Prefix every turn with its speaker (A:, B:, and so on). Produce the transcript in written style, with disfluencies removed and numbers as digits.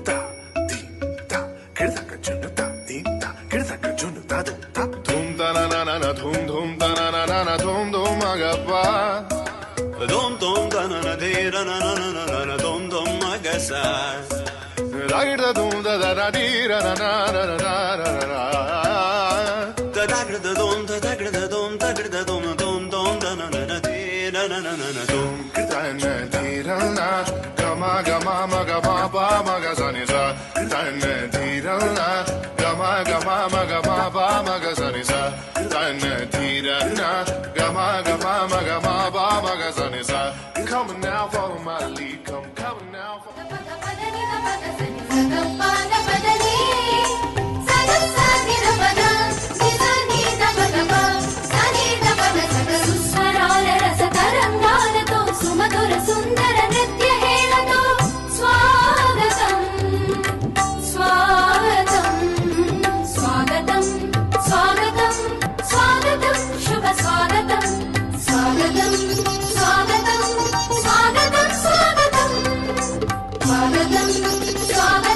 A: ta di ta kirtaka chunu ta di ta kirtaka chunu ta do ta dhum ta na na na na dhum dhum ta na na na na dhum dhum agappa
B: Dom dom da na na de ra na na na na na dom dom magasa.
A: ra da dhum da da da di ra na na na na na na
B: Da da gra da dom da da gra da dom da gra da dom dom dom da na na na de ra na na na na dom.
A: kirtana di ra na ga ma ma ga pa pa ma ga sa ni sa kirtana di ra na